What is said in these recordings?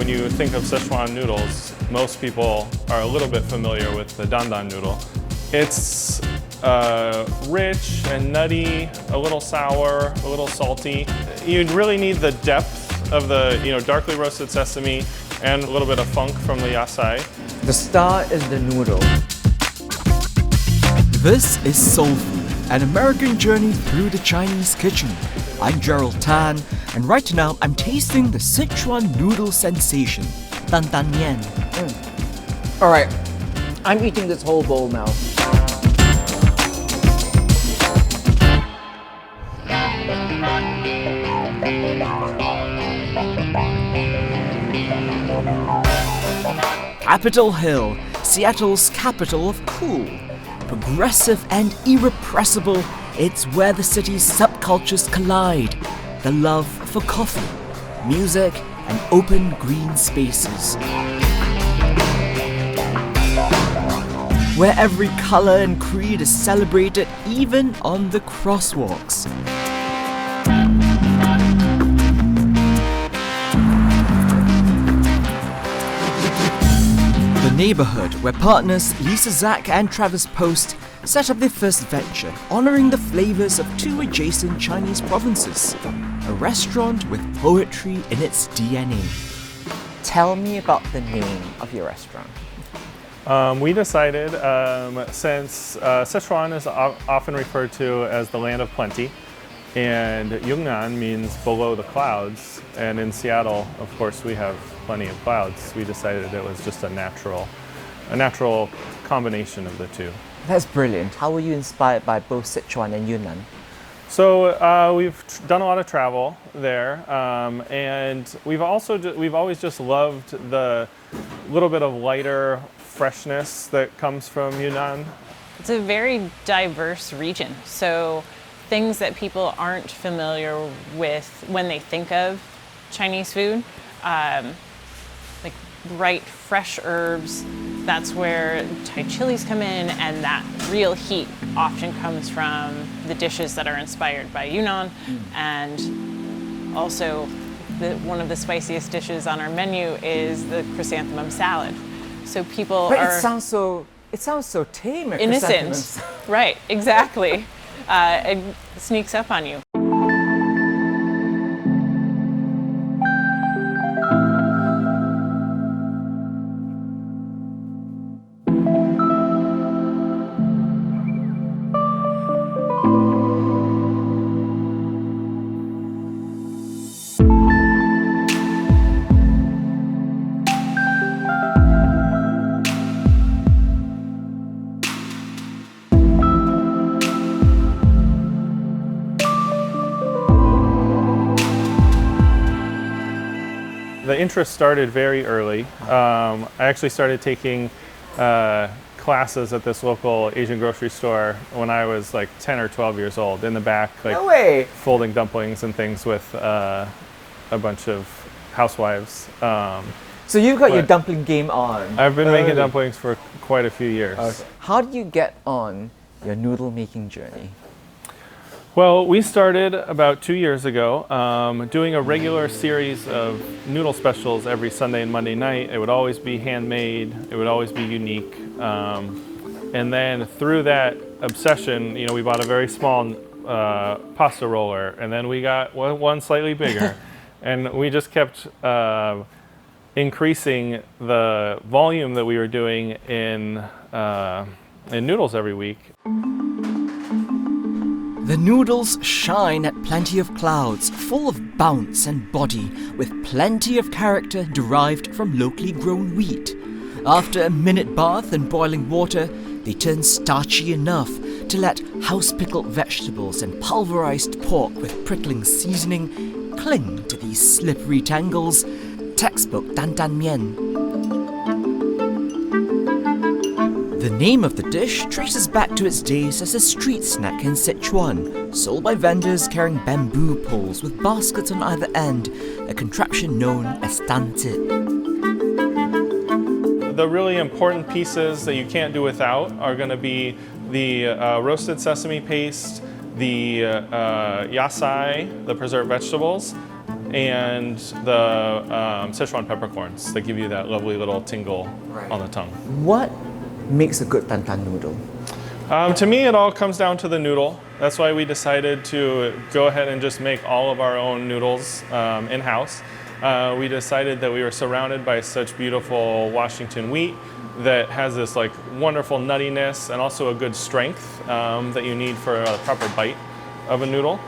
when you think of Sichuan noodles, most people are a little bit familiar with the Dan Dan noodle. It's rich and nutty, a little sour, a little salty. You really need the depth of the darkly roasted sesame and a little bit of funk from the yasai. The star is the noodle. This is Tso'l Food, an American journey through the Chinese kitchen. I'm Gerald Tan, and right now I'm tasting the Sichuan noodle sensation, Dan Dan Mian. Alright, I'm eating this whole bowl now. Capitol Hill, Seattle's capital of cool. Progressive and irrepressible, it's where the city's subcultures collide. The love for coffee, music, and open green spaces. Where every color and creed is celebrated even on the crosswalks. The neighborhood where partners Lisa Zach and Travis Post set up their first venture, honoring the flavors of two adjacent Chinese provinces. A restaurant with poetry in its DNA. Tell me about the name of your restaurant. We decided, since Sichuan is often referred to as the land of plenty, and Yunnan means below the clouds, and in Seattle, of course, we have plenty of clouds, we decided it was just a natural combination of the two. That's brilliant. How were you inspired by both Sichuan and Yunnan? So we've done a lot of travel there, and we've always just loved the little bit of lighter freshness that comes from Yunnan. It's a very diverse region, so things that people aren't familiar with when they think of Chinese food, like bright, fresh herbs. That's where Thai chilies come in, and that real heat often comes from the dishes that are inspired by Yunnan, and also one of the spiciest dishes on our menu is the chrysanthemum salad. So people But are... it sounds so tame. Innocent. Right, exactly. It sneaks up on you. The interest started very early. I actually started taking classes at this local Asian grocery store when I was like 10 or 12 years old, in the back, like No way! folding dumplings and things with a bunch of housewives. So you've got your dumpling game on. I've been making dumplings for quite a few years. Okay. How did you get on your noodle making journey? Well, we started about 2 years ago doing a regular series of noodle specials every Sunday and Monday night. It would always be handmade, it would always be unique. And then through that obsession, we bought a very small pasta roller, and then we got one slightly bigger. And we just kept increasing the volume that we were doing in noodles every week. The noodles shine at plenty of clouds, full of bounce and body, with plenty of character derived from locally grown wheat. After a minute bath in boiling water, they turn starchy enough to let house-pickled vegetables and pulverized pork with prickling seasoning cling to these slippery tangles. Textbook Dan Dan Mian. The name of the dish traces back to its days as a street snack in Sichuan, sold by vendors carrying bamboo poles with baskets on either end, a contraption known as tanzi. The really important pieces that you can't do without are going to be the roasted sesame paste, the yasai, the preserved vegetables, and the Sichuan peppercorns that give you that lovely little tingle on the tongue. What makes a good Dan Dan noodle? To me, it all comes down to the noodle. That's why we decided to go ahead and just make all of our own noodles in-house. We decided that we were surrounded by such beautiful Washington wheat that has this like wonderful nuttiness and also a good strength that you need for a proper bite of a noodle.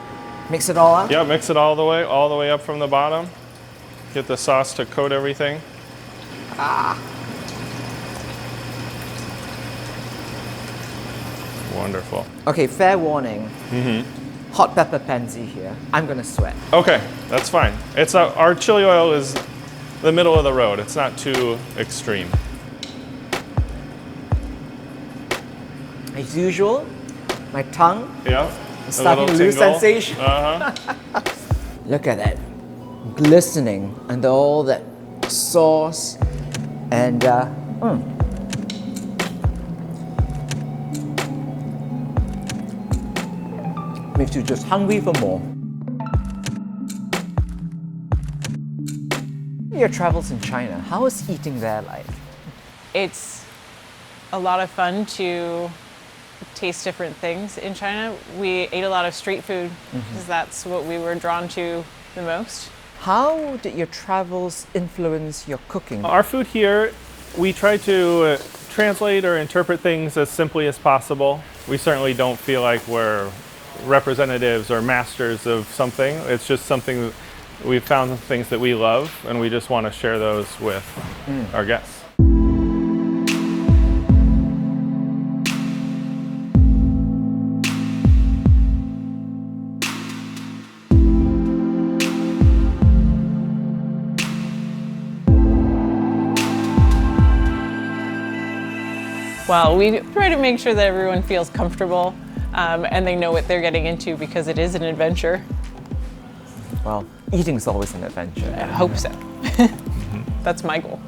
Mix it all up? Yeah, mix it all the way up from the bottom. Get the sauce to coat everything. Wonderful. Okay, fair warning. Hot pepper pansy here. I'm gonna sweat. Okay, that's fine. It's our chili oil is the middle of the road. It's not too extreme. As usual, my tongue Yeah. is starting to lose sensation. Uh-huh. Look at that, glistening under all that sauce, and makes you just hungry for more. Your travels in China, how is eating there like? It's a lot of fun to taste different things in China. We ate a lot of street food because that's what we were drawn to the most. How did your travels influence your cooking? Our food here, we try to translate or interpret things as simply as possible. We certainly don't feel like we're representatives or masters of something. It's just something that we've found things that we love, and we just want to share those with our guests. Well, we try to make sure that everyone feels comfortable and they know what they're getting into because it is an adventure. Well, eating is always an adventure. I hope so. That's my goal.